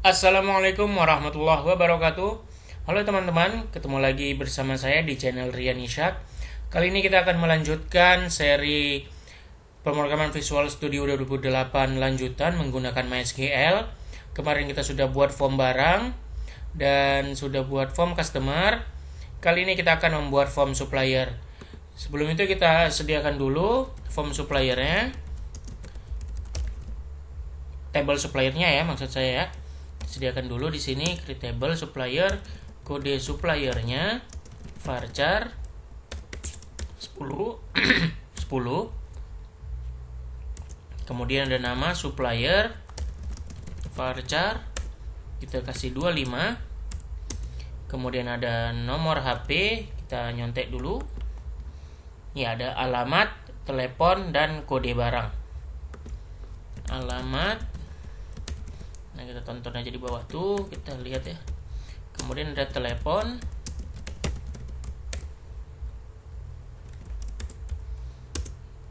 Assalamualaikum warahmatullahi wabarakatuh. Halo teman-teman, ketemu lagi bersama saya di channel Rian Ishak. Kali ini kita akan melanjutkan seri pemrograman Visual Studio 2008 lanjutan menggunakan MySQL. Kemarin kita sudah buat form barang dan sudah buat form customer. Kali ini kita akan membuat form supplier. Sebelum itu kita sediakan dulu form suppliernya, table suppliernya ya, maksud saya ya. Sediakan dulu di sini create table supplier, kode suppliernya varchar 10 10. Kemudian ada nama supplier varchar, kita kasih 25. Kemudian ada nomor HP, kita nyontek dulu. Ya, ada alamat, telepon, dan kode barang. Alamat, nah kita tonton aja di bawah tuh, kita lihat ya. Kemudian ada telepon,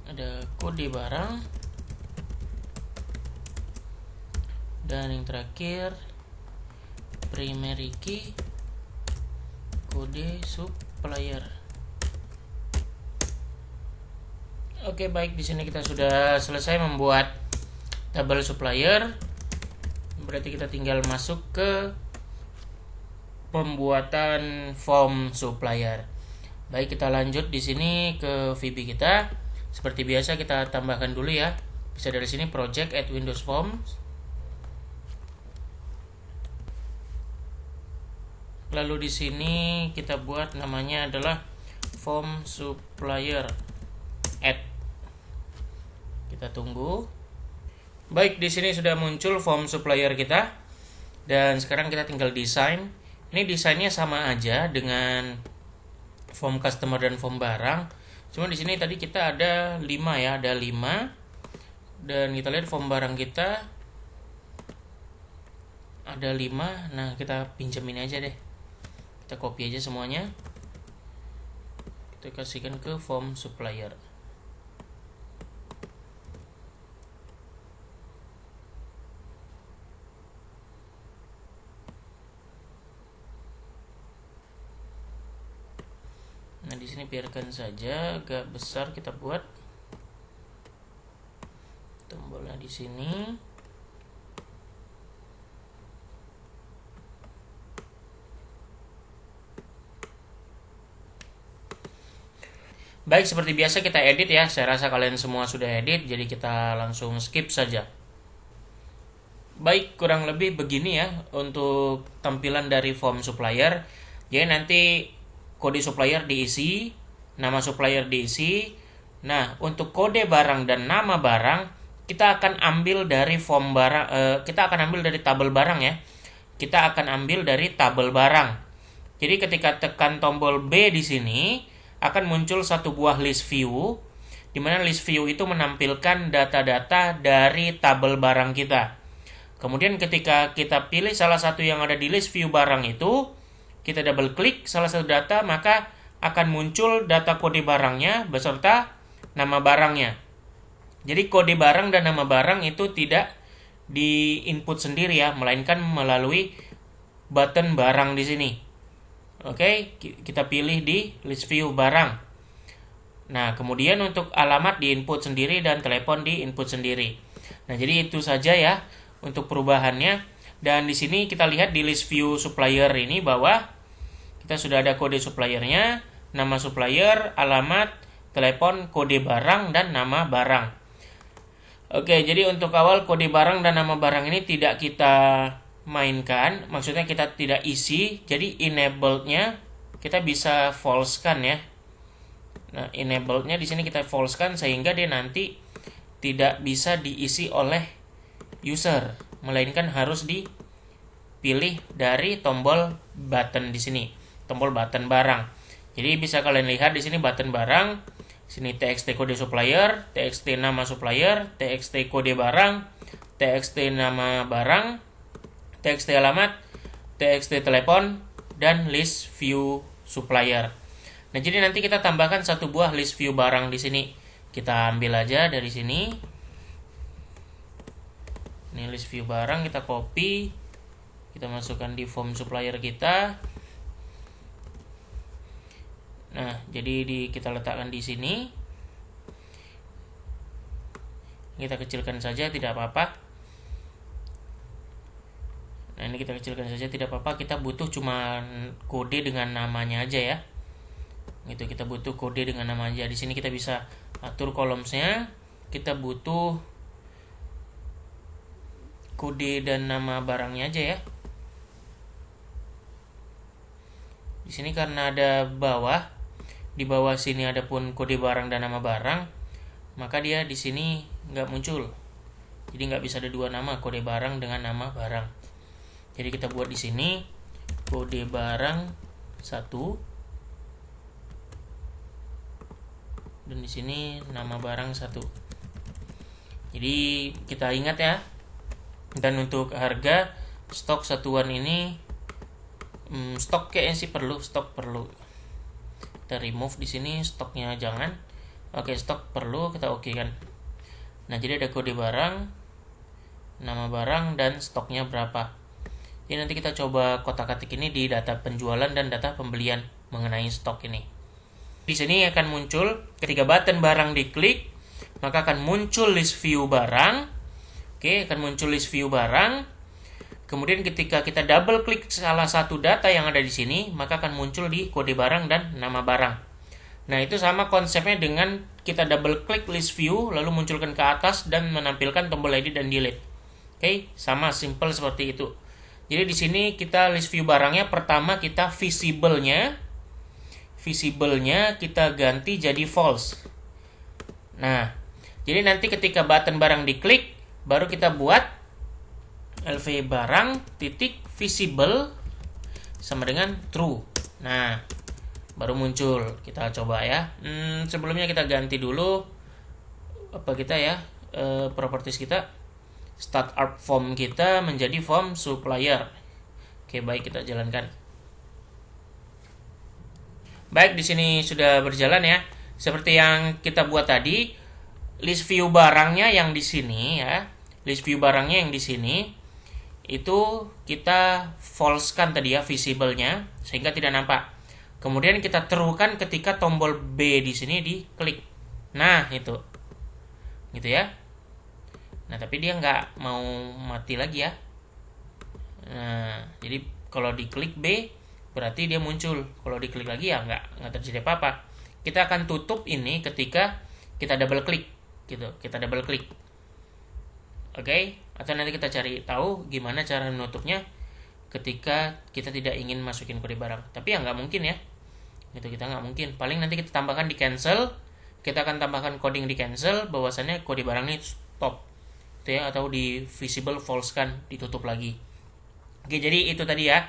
ada kode barang, dan yang terakhir primary key, kode supplier. Oke, baik, di sini kita sudah selesai membuat tabel supplier. Berarti kita tinggal masuk ke pembuatan form supplier. Baik, kita lanjut di sini ke VB kita. Seperti biasa kita tambahkan dulu ya. Bisa dari sini project add Windows Forms. Lalu di sini kita buat namanya adalah form supplier add. Kita tunggu. Baik, di sini sudah muncul form supplier kita. Dan sekarang kita tinggal desain. Ini desainnya sama aja dengan form customer dan form barang. Cuma di sini tadi kita ada 5 ya, ada 5. Dan kita lihat form barang kita ada 5. Nah, kita pinjemin aja deh. Kita copy aja semuanya. Kita kasihkan ke form supplier. Nah, di sini biarkan saja agak besar, kita buat tombolnya di sini. Baik, seperti biasa kita edit ya. Saya rasa kalian semua sudah edit, jadi kita langsung skip saja. Baik, kurang lebih begini ya untuk tampilan dari form supplier. Jadi nanti kode supplier diisi, nama supplier diisi. Nah, untuk kode barang dan nama barang kita akan ambil dari form barang, kita akan ambil dari tabel barang ya. Kita akan ambil dari tabel barang. Jadi ketika tekan tombol B di sini akan muncul satu buah list view, di mana list view itu menampilkan data-data dari tabel barang kita. Kemudian ketika kita pilih salah satu yang ada di list view barang itu, kita double klik salah satu data, maka akan muncul data kode barangnya beserta nama barangnya. Jadi kode barang dan nama barang itu tidak di input sendiri ya, melainkan melalui button barang di sini. Oke, kita pilih di list view barang. Nah, kemudian untuk alamat di input sendiri dan telepon di input sendiri. Nah, jadi itu saja ya untuk perubahannya. Dan di sini kita lihat di list view supplier ini bahwa kita sudah ada kode suppliernya, nama supplier, alamat, telepon, kode barang, dan nama barang. Oke, jadi untuk awal kode barang dan nama barang ini tidak kita mainkan, maksudnya kita tidak isi. Jadi enablednya kita bisa false kan ya. Nah, enablednya di sini kita false kan sehingga dia nanti tidak bisa diisi oleh user, melainkan harus dipilih dari tombol button di sini, tombol button barang. Jadi bisa kalian lihat di sini button barang, sini txt kode supplier, txt nama supplier, txt kode barang, txt nama barang, txt alamat, txt telepon, dan list view supplier. Nah, jadi nanti kita tambahkan satu buah list view barang di sini. Kita ambil aja dari sini. Ini list view barang, kita copy, Kita masukkan di form supplier kita. Nah, jadi kita letakkan di sini. Kita kecilkan saja, tidak apa-apa. Nah, ini kita kecilkan saja, tidak apa-apa. Kita butuh cuma kode dengan namanya aja ya. Gitu, kita butuh kode dengan nama aja. Di sini kita bisa atur columns-nya. Kita butuh kode dan nama barangnya aja ya. Di sini karena ada bawah, di bawah sini ada pun kode barang dan nama barang, maka dia di sini nggak muncul. Jadi nggak bisa ada dua nama, kode barang dengan nama barang. Jadi kita buat di sini kode barang 1 dan di sini nama barang 1. Jadi kita ingat ya. Dan untuk harga stok satuan ini stok kayaknya sih stok perlu. Kita remove di sini, stoknya jangan. Oke, stok perlu, kita oke kan. Nah, jadi ada kode barang, nama barang, dan stoknya berapa. Jadi nanti kita coba kotak-katik ini di data penjualan dan data pembelian mengenai stok ini. Di sini akan muncul ketika button barang diklik, maka akan muncul list view barang. Oke, akan muncul list view barang. Kemudian ketika kita double klik salah satu data yang ada di sini, maka akan muncul di kode barang dan nama barang. Nah, itu sama konsepnya dengan kita double klik list view, lalu munculkan ke atas dan menampilkan tombol edit dan delete. Oke, sama simple seperti itu. Jadi di sini kita list view barangnya, pertama kita visible-nya kita ganti jadi false. Nah, jadi nanti ketika button barang diklik, baru kita buat LV barang titik visible sama dengan true. Nah, baru muncul. Kita coba ya. Sebelumnya kita ganti dulu apa kita ya, properties kita. Startup form kita menjadi form supplier. Oke, baik, kita jalankan. Baik, di sini sudah berjalan ya. Seperti yang kita buat tadi, list view barangnya yang di sini ya. List view barangnya yang di sini itu kita false-kan tadi ya, visible-nya, sehingga tidak nampak. Kemudian kita terukan ketika tombol B di sini diklik. Nah, itu. Gitu ya. Nah, tapi dia nggak mau mati lagi ya. Nah, jadi kalau diklik B, berarti dia muncul. Kalau diklik lagi ya nggak terjadi apa-apa. Kita akan tutup ini ketika kita double klik. Gitu, kita double klik. Oke, atau nanti kita cari tahu gimana cara menutupnya ketika kita tidak ingin masukin kode barang. Tapi ya nggak mungkin ya. Gitu, kita nggak mungkin. Paling nanti kita tambahkan di cancel. Kita akan tambahkan coding di cancel bahwasannya kode barang ini stop. Itu ya, atau di visible false kan, ditutup lagi. Oke, jadi itu tadi ya.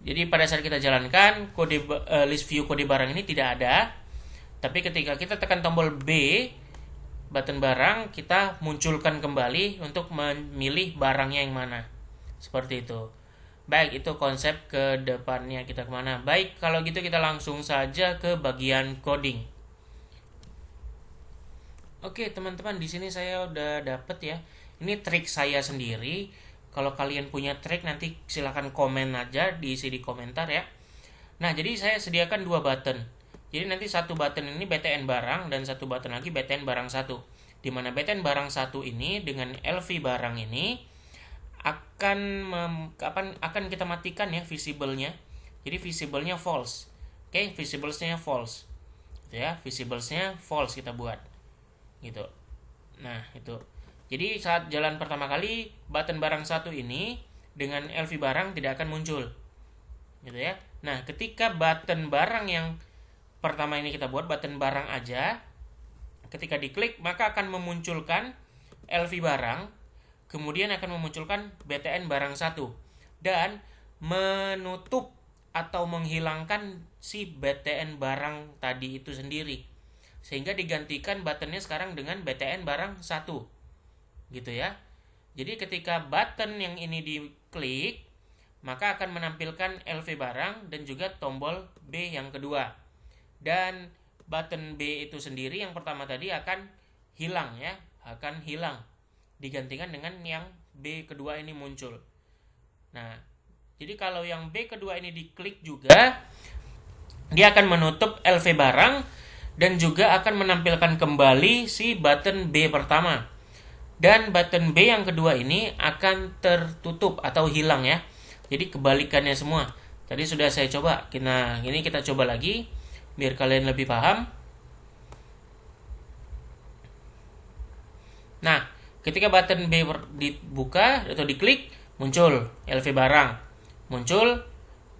Jadi pada saat kita jalankan kode list view kode barang ini tidak ada. Tapi ketika kita tekan tombol B button barang, kita munculkan kembali untuk memilih barangnya yang mana. Seperti itu. Baik, itu konsep ke depannya kita kemana. Baik, kalau gitu kita langsung saja ke bagian coding. Oke, teman-teman, di sini saya udah dapet ya. Ini trik saya sendiri. Kalau kalian punya trik, nanti silahkan komen aja, diisi di komentar ya. Nah, jadi saya sediakan dua button. Jadi nanti satu button ini BTN barang dan satu button lagi BTN barang 1. Di mana BTN barang 1 ini dengan LV barang ini akan kita matikan ya visible-nya. Jadi visible-nya false. Oke, visible-nya false. Gitu ya, visible-nya false kita buat. Gitu. Nah, itu. Jadi saat jalan pertama kali button barang 1 ini dengan LV barang tidak akan muncul. Gitu ya. Nah, ketika button barang yang pertama ini kita buat button barang aja, ketika diklik maka akan memunculkan LV barang, kemudian akan memunculkan BTN barang 1 dan menutup atau menghilangkan si BTN barang tadi itu sendiri. Sehingga digantikan buttonnya sekarang dengan BTN barang 1. Gitu ya. Jadi ketika button yang ini diklik, maka akan menampilkan LV barang dan juga tombol B yang kedua. Dan button B itu sendiri yang pertama tadi akan hilang ya, akan hilang. Digantikan dengan yang B kedua ini muncul. Nah, Jadi kalau yang B kedua ini diklik juga, dia akan menutup LV barang dan juga akan menampilkan kembali si button B pertama. Dan button B yang kedua ini akan tertutup atau hilang ya. Jadi kebalikannya semua. Tadi sudah saya coba. Nah, ini kita coba lagi biar kalian lebih paham. Nah, ketika button B dibuka atau diklik, muncul LV barang. Muncul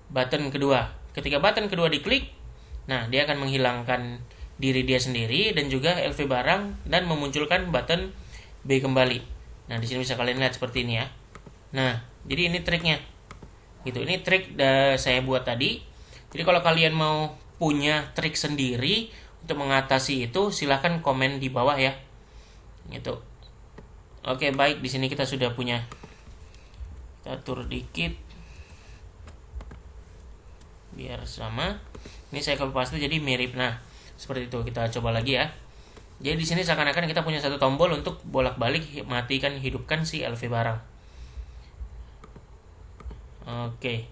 button kedua. Ketika button kedua diklik, nah dia akan menghilangkan diri dia sendiri dan juga LV barang dan memunculkan button B kembali. Nah, di sini bisa kalian lihat seperti ini ya. Nah, jadi ini triknya. Gitu. Ini trik saya buat tadi. Jadi kalau kalian mau punya trik sendiri untuk mengatasi itu, silahkan komen di bawah ya. Gitu. Oke, baik, di sini kita sudah punya. Kita atur dikit biar sama. Ini saya copy paste jadi mirip. Nah, seperti itu. Kita coba lagi ya. Jadi di sini seakan-akan kita punya satu tombol untuk bolak-balik matikan hidupkan si LV barang. Oke.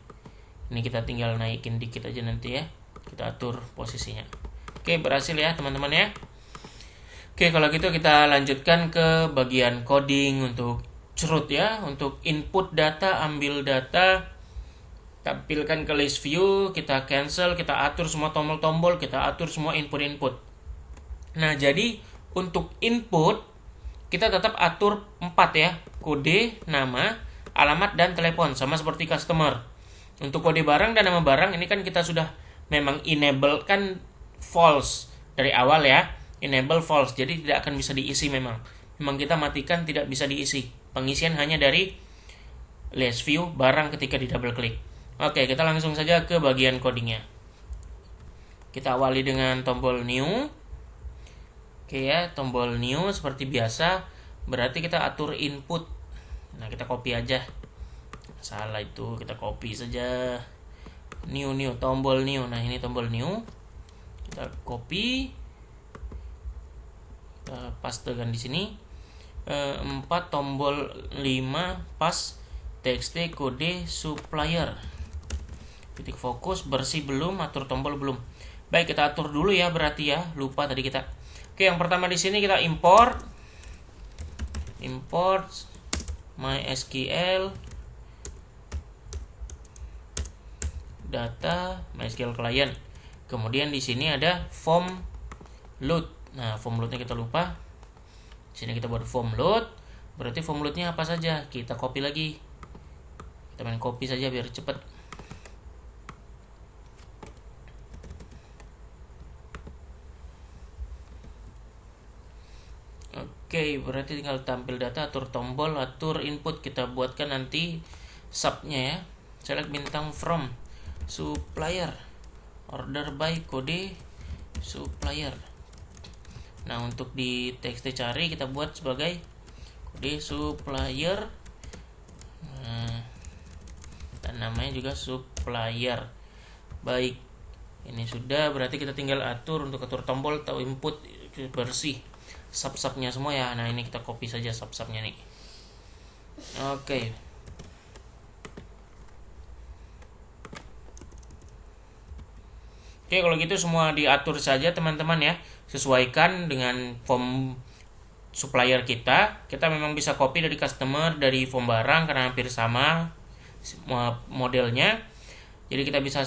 Ini kita tinggal naikin dikit aja nanti ya. Kita atur posisinya. Oke, berhasil ya teman-teman ya. Oke, kalau gitu kita lanjutkan ke bagian coding untuk cerut ya. Untuk input data, ambil data, tampilkan ke list view, kita cancel, kita atur semua tombol-tombol, kita atur semua input-input. Nah, jadi untuk input kita tetap atur 4 ya. Kode, nama, alamat, dan telepon. Sama seperti customer. Untuk kode barang dan nama barang ini kan kita sudah memang enable kan false dari awal ya. Enable false, jadi tidak akan bisa diisi memang. Memang kita matikan tidak bisa diisi. Pengisian hanya dari list view barang ketika di double klik. Oke, kita langsung saja ke bagian codingnya. Kita awali dengan tombol new. Oke ya, tombol new seperti biasa. Berarti kita atur input. Nah, kita copy aja. Salah itu, kita copy saja. New, tombol new. Nah, ini tombol new. Kita copy. Kita pastekan di sini. 4 tombol 5 pas txt kode supplier. Titik fokus, bersih belum, atur tombol belum. Baik, kita atur dulu ya berarti ya. Lupa tadi kita. Oke, yang pertama di sini kita import MySQL data MySQL client. Kemudian di sini ada form load. Nah, form loadnya kita lupa. Di sini kita buat form load. Berarti form loadnya apa saja? Kita copy lagi. Kita main copy saja biar cepat. Oke, berarti tinggal tampil data, atur tombol, atur input. Kita buatkan nanti subnya ya. Select bintang from supplier, order by kode supplier. Nah, untuk di txt cari kita buat sebagai kode supplier. Nah, dan namanya juga supplier. Baik, ini sudah, berarti kita tinggal atur untuk atur tombol atau input bersih. Sub-subnya semua ya. Nah, ini kita copy saja sub-subnya nih. Oke. Oke, kalau gitu semua diatur saja teman-teman ya. Sesuaikan dengan form supplier kita. Kita memang bisa copy dari customer, dari form barang karena hampir sama modelnya. Jadi kita bisa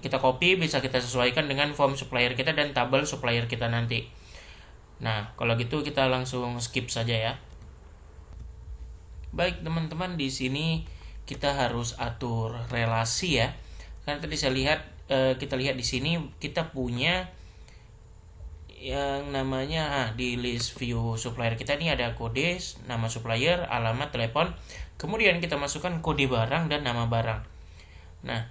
kita copy, bisa kita sesuaikan dengan form supplier kita dan tabel supplier kita nanti. Nah, kalau gitu kita langsung skip saja ya. Baik teman-teman, di sini kita harus atur relasi ya. Karena tadi kita lihat di sini kita punya yang namanya di list view supplier kita ini ada kode, nama supplier, alamat, telepon. Kemudian kita masukkan kode barang dan nama barang. Nah,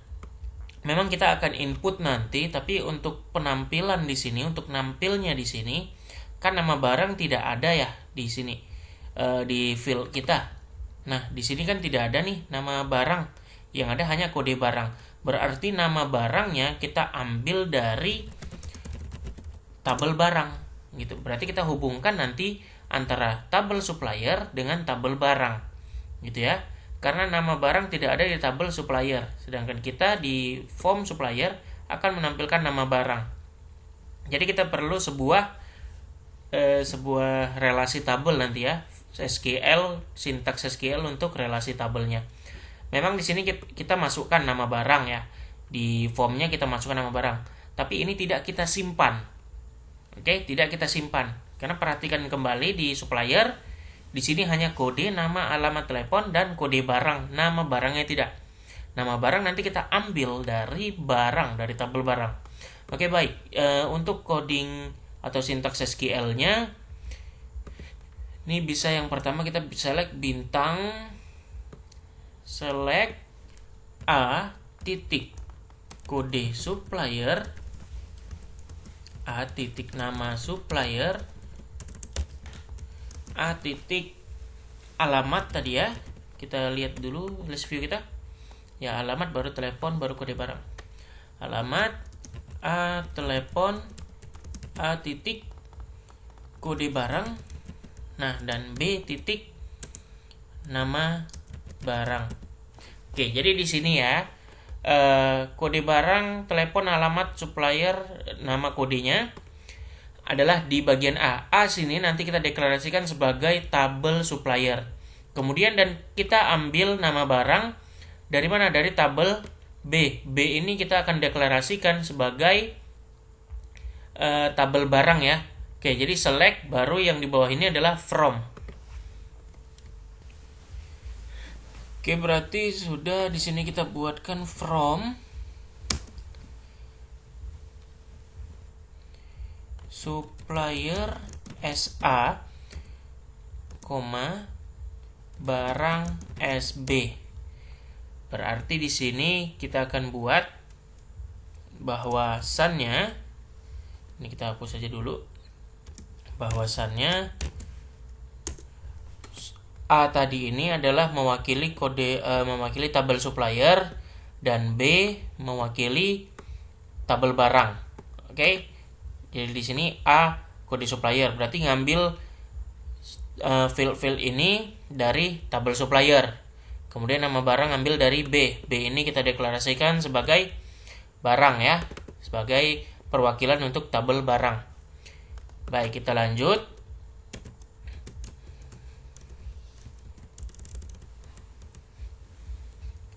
memang kita akan input nanti, tapi untuk penampilan di sini, untuk nampilnya di sini kan nama barang tidak ada ya di sini di field kita. Nah, di sini kan tidak ada nih nama barang. Yang ada hanya kode barang. Berarti nama barangnya kita ambil dari tabel barang gitu. Berarti kita hubungkan nanti antara tabel supplier dengan tabel barang. Gitu ya. karena nama barang tidak ada di tabel supplier, sedangkan kita di form supplier akan menampilkan nama barang. Jadi kita perlu sebuah relasi tabel nanti ya, SQL, sintaks SQL untuk relasi tabelnya. Memang di sini kita masukkan nama barang ya, di formnya kita masukkan nama barang, tapi ini tidak kita simpan. Oke, tidak kita simpan, karena perhatikan kembali di supplier, di sini hanya kode, nama, alamat telepon, dan kode barang. Nama barangnya tidak. Nama barang nanti kita ambil dari barang, dari tabel barang. Oke, baik. Untuk coding atau sintaks SQL-nya, ini bisa yang pertama kita select bintang, select A titik kode supplier, A titik nama supplier, A titik alamat tadi ya. Kita lihat dulu list view kita. Ya, alamat baru telepon baru kode barang. Alamat, A telepon, A titik kode barang. Nah, dan B titik nama barang. Oke, jadi di sini ya, kode barang, telepon, alamat, supplier, nama kodenya adalah di bagian A. A sini nanti kita deklarasikan sebagai tabel supplier. Kemudian dan kita ambil nama barang dari mana? Dari tabel B. B ini kita akan deklarasikan sebagai tabel barang ya. Oke, jadi select, baru yang di bawah ini adalah from. Oke, berarti sudah di sini kita buatkan from supplier SA, barang SB. Berarti di sini kita akan buat bahwasannya, ini kita hapus saja dulu, bahwasannya A tadi ini adalah mewakili mewakili tabel supplier dan B mewakili tabel barang. Oke. Jadi di sini A kode supplier, berarti ngambil field ini dari tabel supplier. Kemudian nama barang ambil dari B. B ini kita deklarasikan sebagai barang ya, sebagai perwakilan untuk tabel barang. Baik, kita lanjut.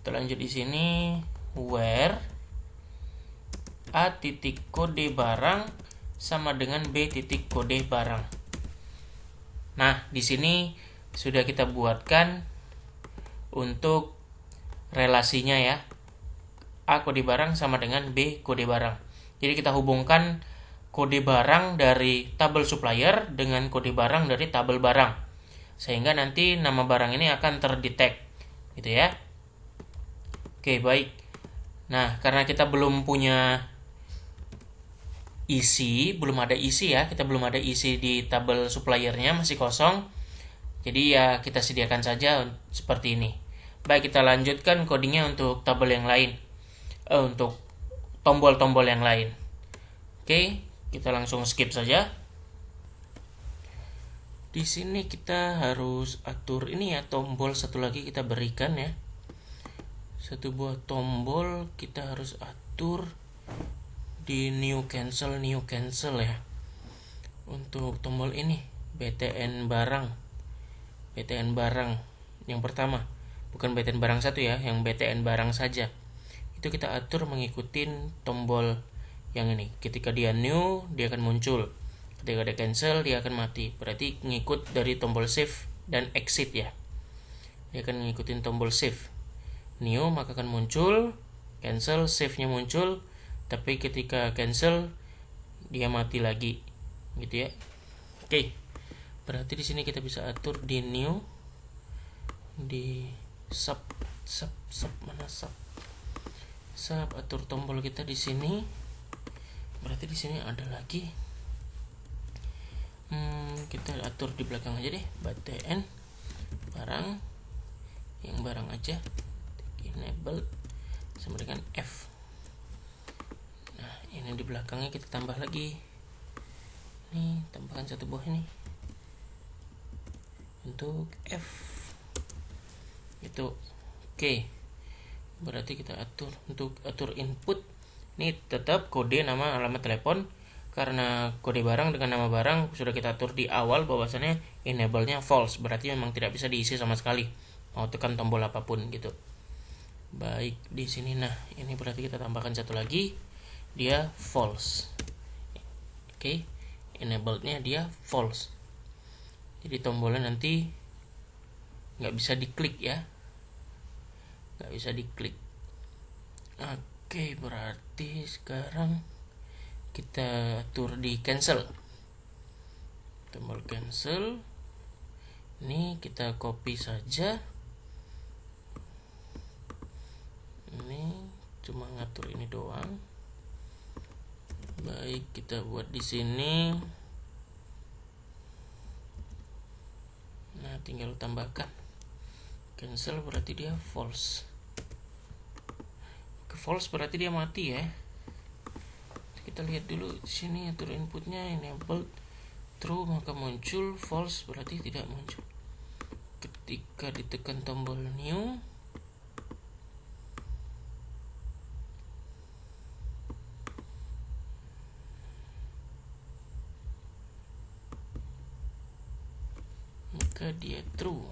Kita lanjut di sini, where A titik kode barang sama dengan B titik kode barang. Nah, di sini sudah kita buatkan untuk relasinya ya. A kode barang sama dengan B kode barang. Jadi kita hubungkan kode barang dari tabel supplier dengan kode barang dari tabel barang, sehingga nanti nama barang ini akan terdetek gitu ya. Oke, baik. Nah, karena kita belum punya isi, belum ada isi ya, kita belum ada isi di tabel suppliernya, masih kosong. Jadi ya kita sediakan saja seperti ini. Baik, kita lanjutkan codingnya untuk tabel yang lain, untuk tombol-tombol yang lain. Oke, kita langsung skip saja. Di sini kita harus atur ini ya, tombol satu lagi kita berikan ya. Satu buah tombol kita harus atur di new cancel ya. Untuk tombol ini BTN barang yang pertama, bukan BTN barang 1 ya, yang BTN barang saja. Itu kita atur mengikuti tombol yang ini. Ketika dia new, dia akan muncul. Ketika dia cancel, dia akan mati. Berarti ngikut dari tombol save dan exit ya. Dia akan ngikutin tombol save. New maka akan muncul, cancel, save-nya muncul, tapi ketika cancel dia mati lagi, gitu ya. Oke. Berarti di sini kita bisa atur di new, di sub mana sub atur tombol kita di sini. Berarti di sini ada lagi. Kita atur di belakang aja deh, BTN barang, yang barang aja, enable sama dengan F. Nah, ini di belakangnya kita tambah lagi. Nih, tambahkan satu buah ini untuk F. Gitu. Oke. Berarti kita atur untuk atur input. Ini tetap kode, nama, alamat telepon. Karena kode barang dengan nama barang sudah kita atur di awal bahwasannya enable-nya false, berarti memang tidak bisa diisi sama sekali. Mau tekan tombol apapun gitu. Baik, di sini nah, ini berarti kita tambahkan satu lagi, dia false. Oke. Enable-nya dia false. Jadi tombolnya nanti nggak bisa diklik ya. Nggak bisa diklik. Oke, berarti sekarang kita atur di cancel, tombol cancel. Ini kita copy saja, ini cuma ngatur ini doang. Baik, kita buat di sini. Nah, tinggal tambahkan cancel, berarti dia false. False berarti dia mati ya. Kita lihat dulu di sini atur inputnya enable true maka muncul, false berarti tidak muncul. Ketika ditekan tombol new, maka dia true.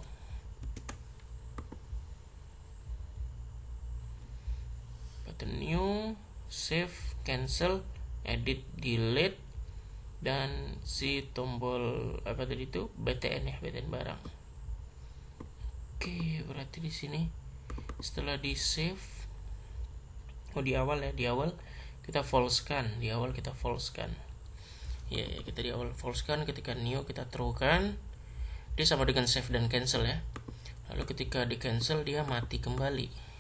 Button new, save, cancel, edit, delete, dan si tombol apa tadi itu BTN ya, BTN barang. Oke, berarti di sini setelah di save, di awal ya, di awal kita false-kan, di awal kita false-kan. Ya, kita di awal false-kan, ketika new kita true-kan. Dia sama dengan save dan cancel ya. Lalu ketika di cancel dia mati kembali.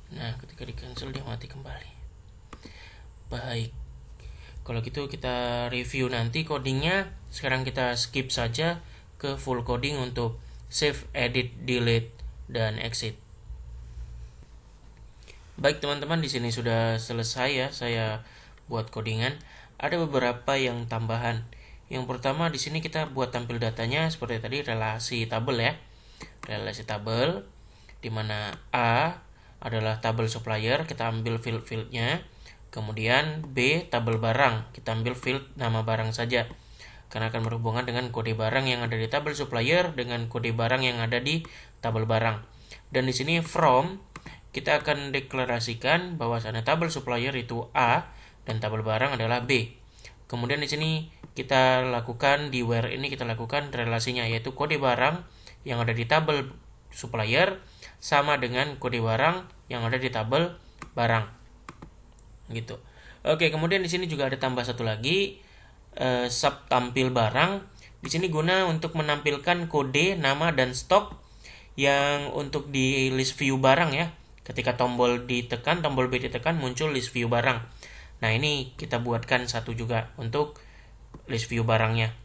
Nah, ketika di cancel dia mati kembali. Baik. Kalau gitu kita review nanti codingnya. Sekarang kita skip saja ke full coding untuk save, edit, delete, dan exit. Baik teman-teman, di sini sudah selesai ya saya buat codingan. Ada beberapa yang tambahan. Yang pertama di sini kita buat tampil datanya seperti tadi, relasi tabel ya. Relasi tabel di mana A adalah tabel supplier, kita ambil field-fieldnya. Kemudian B tabel barang, kita ambil field nama barang saja. Karena akan berhubungan dengan kode barang yang ada di tabel supplier dengan kode barang yang ada di tabel barang. Dan di sini from kita akan deklarasikan bahwasannya tabel supplier itu A dan tabel barang adalah B. Kemudian di sini kita lakukan di where ini kita lakukan relasinya, yaitu kode barang yang ada di tabel supplier sama dengan kode barang yang ada di tabel barang. Gitu. Oke, kemudian di sini juga ada tambah satu lagi sub tampil barang. Di sini guna untuk menampilkan kode, nama, dan stok yang untuk di list view barang ya. Ketika tombol ditekan, tombol B ditekan, muncul list view barang. Nah, ini kita buatkan satu juga untuk list view barangnya.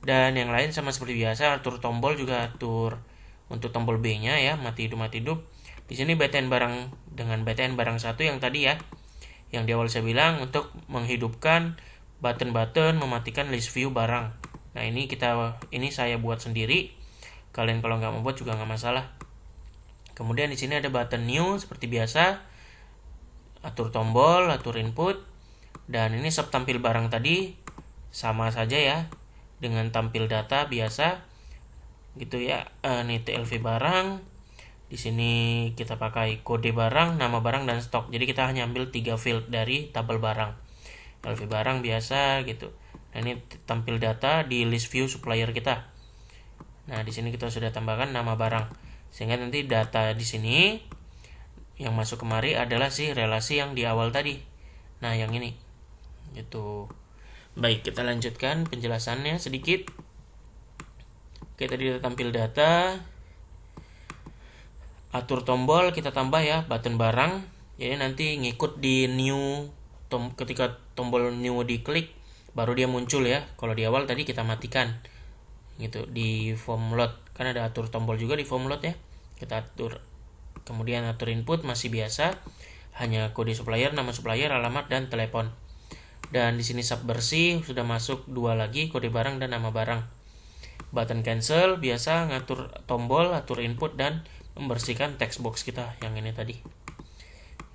Dan yang lain sama seperti biasa, atur tombol juga atur untuk tombol B-nya ya, mati hidup. Di sini BTN barang dengan BTN barang 1 yang tadi ya. Yang di awal saya bilang untuk menghidupkan button-button mematikan list view barang. Nah, ini saya buat sendiri. Kalian kalau nggak membuat juga nggak masalah. Kemudian di sini ada button new seperti biasa. Atur tombol, atur input. Dan ini sub tampil barang tadi sama saja ya dengan tampil data biasa gitu ya. Ini TLV barang, di sini kita pakai kode barang, nama barang, dan stok. Jadi kita hanya ambil 3 field dari tabel barang. LV barang biasa gitu. Nah, ini tampil data di list view supplier kita. Nah, di sini kita sudah tambahkan nama barang, sehingga nanti data di sini yang masuk kemari adalah si relasi yang di awal tadi. Nah, yang ini gitu. Baik, kita lanjutkan penjelasannya sedikit. Oke, tadi kita tampil data, atur tombol, kita tambah ya button barang. Jadi nanti ngikut di new, ketika tombol new diklik baru dia muncul ya. Kalau di awal tadi kita matikan gitu. Di form load kan ada atur tombol juga di form load ya, kita atur. Kemudian atur input masih biasa, hanya kode supplier, nama supplier, alamat, dan telepon. Dan di sini sub bersih sudah masuk 2 lagi, kode barang dan nama barang. Button cancel biasa ngatur tombol, atur input, dan membersihkan text box kita yang ini tadi.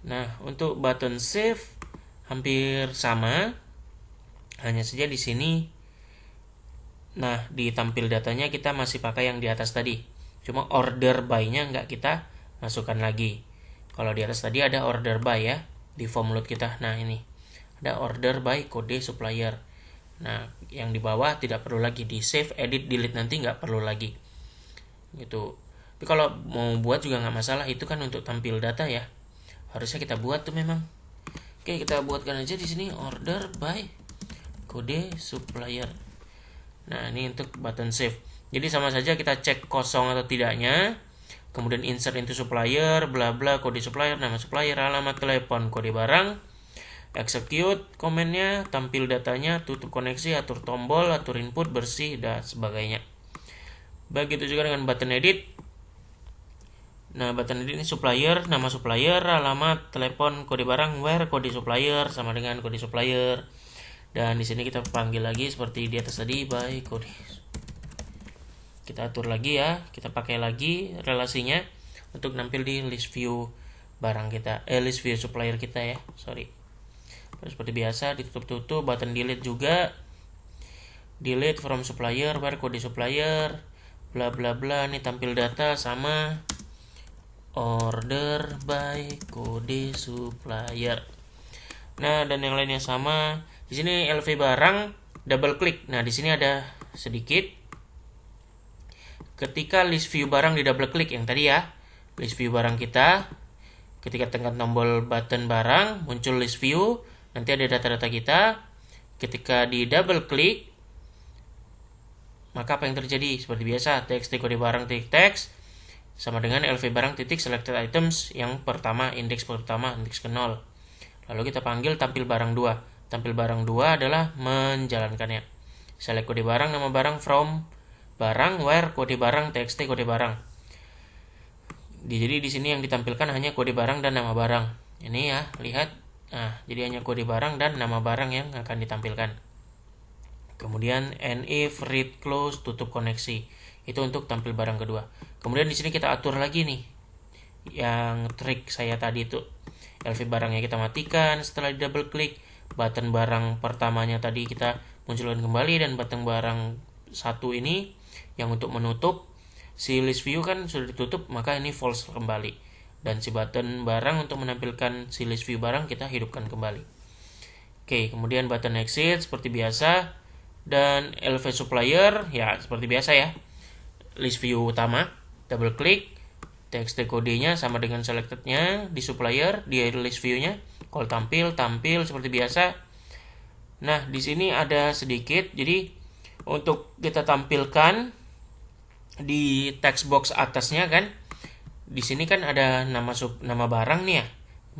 Nah, untuk button save hampir sama, hanya saja di sini, nah di tampil datanya kita masih pakai yang di atas tadi, cuma order by-nya nggak kita masukkan lagi. Kalau di atas tadi ada order by ya di form load kita. Nah ini ada order by kode supplier. Nah yang di bawah tidak perlu lagi, di save, edit, delete nanti nggak perlu lagi gitu. Tapi kalau mau buat juga nggak masalah, itu kan untuk tampil data ya, harusnya kita buat tuh memang. Oke, kita buatkan aja di sini order by kode supplier. Nah ini untuk button save. Jadi sama saja kita cek kosong atau tidaknya, kemudian insert into supplier, bla bla, kode supplier, nama supplier, alamat telepon, kode barang, execute komennya, tampil datanya, tutup koneksi, atur tombol, atur input, bersih, dan sebagainya. Begitu juga dengan button edit. Nah button edit ini supplier, nama supplier, alamat telepon, kode barang, where, kode supplier sama dengan kode supplier. Dan di sini kita panggil lagi seperti di atas tadi by kode. Kita atur lagi ya, kita pakai lagi relasinya untuk nampil di list view barang kita, list view supplier kita ya, sorry. Terus seperti biasa ditutup-tutup, button delete juga, delete from supplier, where kode supplier, bla bla bla. Ini tampil data sama order by kode supplier. Nah dan yang lainnya sama. Di sini LV barang, double klik. Nah di sini ada sedikit. Ketika list view barang di double klik yang tadi ya, list view barang kita, ketika tekan tombol button barang muncul list view, nanti ada data-data kita. Ketika di double klik, maka apa yang terjadi? Seperti biasa, txt kode barang titik text sama dengan LV barang titik selected items yang pertama, indeks pertama, indeks ke 0. Lalu kita panggil tampil barang 2. Tampil barang 2 adalah menjalankannya. Select kode barang, nama barang, from barang, where kode barang, txt kode barang. Jadi di sini yang ditampilkan hanya kode barang dan nama barang. Ini ya, lihat. Nah, jadi hanya kode barang dan nama barang yang akan ditampilkan. Kemudian if, read, close, tutup koneksi. Itu untuk tampil barang kedua. Kemudian di sini kita atur lagi nih, yang trik saya tadi itu. LV barangnya kita matikan setelah di double klik. Button barang pertamanya tadi kita munculkan kembali, dan button barang satu ini yang untuk menutup si list view kan sudah ditutup, maka ini false kembali. Dan si button barang untuk menampilkan si list view barang kita hidupkan kembali. Oke, kemudian button exit seperti biasa, dan LV supplier ya seperti biasa ya. List view utama, double klik, txt kodenya sama dengan selectednya di supplier, di list view-nya. Kalau tampil seperti biasa. Nah, di sini ada sedikit. Jadi untuk kita tampilkan di text box atasnya kan, di sini kan ada nama barang nih ya.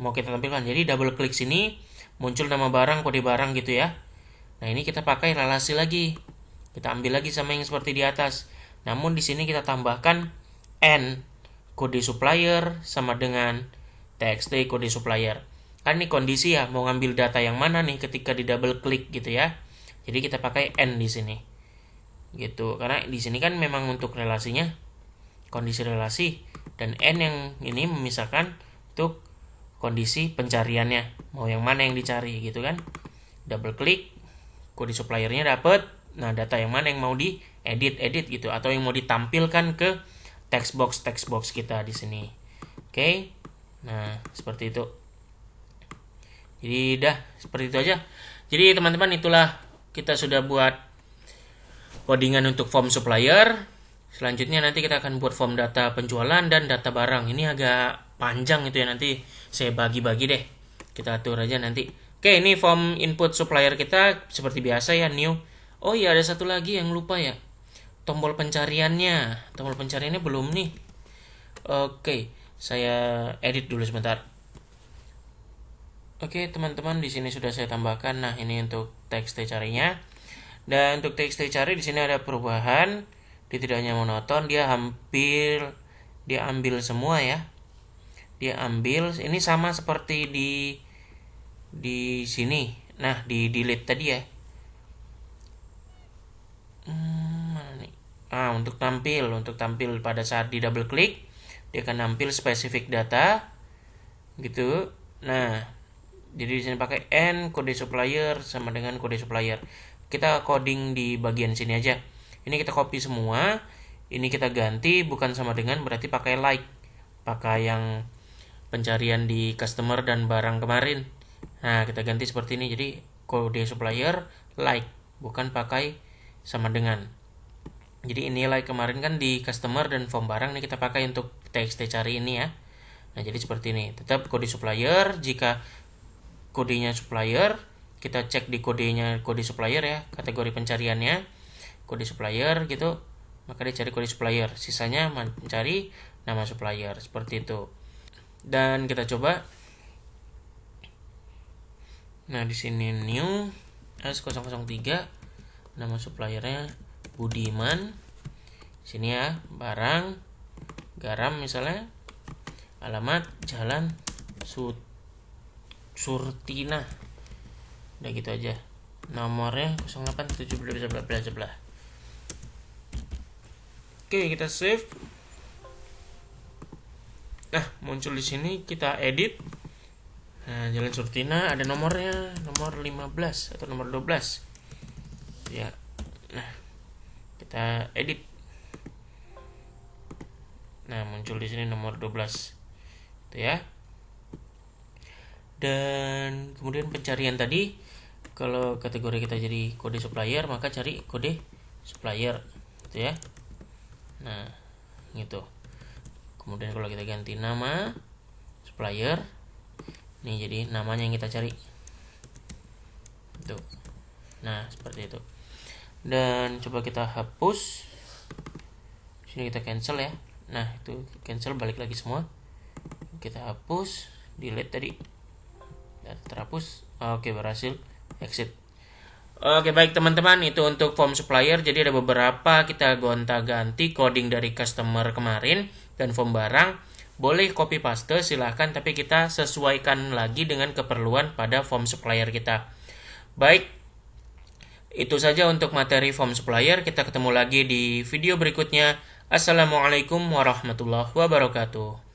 Mau kita tampilkan. Jadi double klik sini muncul nama barang, kode barang gitu ya. Nah, ini kita pakai relasi lagi. Kita ambil lagi sama yang seperti di atas. Namun di sini kita tambahkan n kode supplier sama dengan txt kode supplier. Kan ini kondisi ya, mau ngambil data yang mana nih ketika di double klik gitu ya. Jadi kita pakai n di sini. Gitu. Karena di sini kan memang untuk relasinya kondisi relasi, dan n yang ini memisahkan untuk kondisi pencariannya. Mau yang mana yang dicari gitu kan. Double klik, kode suppliernya dapat. Nah, data yang mana yang mau edit gitu, atau yang mau ditampilkan ke text box kita di sini. Oke. Nah, seperti itu. Jadi seperti itu aja. Jadi teman-teman, itulah kita sudah buat codingan untuk form supplier. Selanjutnya nanti kita akan buat form data penjualan dan data barang. Ini agak panjang itu ya, nanti saya bagi-bagi deh. Kita atur aja nanti. Oke, ini form input supplier kita seperti biasa ya, new. Oh iya, ada satu lagi yang lupa ya. Tombol pencariannya. Tombol pencariannya belum nih. Oke, saya edit dulu sebentar. Oke, teman-teman, di sini sudah saya tambahkan. Nah, ini untuk txt carinya. Dan untuk txt cari di sini ada perubahan. Dia tidak hanya monoton, dia ambil semua ya. Dia ambil, ini sama seperti di sini. Nah, di delete tadi ya. Mana nih? Untuk tampil pada saat di double klik, dia akan nampil spesifik data gitu. Nah, jadi di sini pakai N kode supplier sama dengan kode supplier. Kita coding di bagian sini aja. Ini kita copy semua, ini kita ganti bukan sama dengan berarti pakai like. Pakai yang pencarian di customer dan barang kemarin. Nah, kita ganti seperti ini. Jadi kode supplier like, bukan pakai sama dengan. Jadi ini like kemarin kan di customer dan form barang, ini kita pakai untuk txt cari ini ya. Nah, jadi seperti ini. Tetap kode supplier, jika kodenya supplier, kita cek di kodenya kode supplier ya, kategori pencariannya kode supplier gitu, maka dia cari kode supplier. Sisanya mencari nama supplier seperti itu. Dan kita coba. Nah, di sini new S003, nama suppliernya Budiman. Sini ya, barang garam misalnya, alamat Jalan Surtina. Udah gitu aja. Nomornya 0817 bla bla bla. Oke, kita save. Nah, muncul di sini, kita edit. Nah, Jalan Surtina ada nomornya, nomor 15 atau nomor 12. Ya. Nah, kita edit. Nah, muncul di sini nomor 12. Itu ya. Dan kemudian pencarian tadi, kalau kategori kita jadi kode supplier, maka cari kode supplier gitu ya. Nah, gitu. Kemudian kalau kita ganti nama supplier, ini jadi namanya yang kita cari. Tuh. Nah, seperti itu. Dan coba kita hapus. Sini kita cancel ya. Nah, itu cancel, balik lagi semua. Kita hapus, delete tadi. Terhapus. Oke, berhasil. Exit. Oke, baik teman-teman, itu untuk form supplier. Jadi ada beberapa kita gonta-ganti coding dari customer kemarin dan form barang. Boleh copy paste silahkan, tapi kita sesuaikan lagi dengan keperluan pada form supplier kita. Baik, itu saja untuk materi form supplier. Kita ketemu lagi di video berikutnya. Assalamualaikum warahmatullahi wabarakatuh.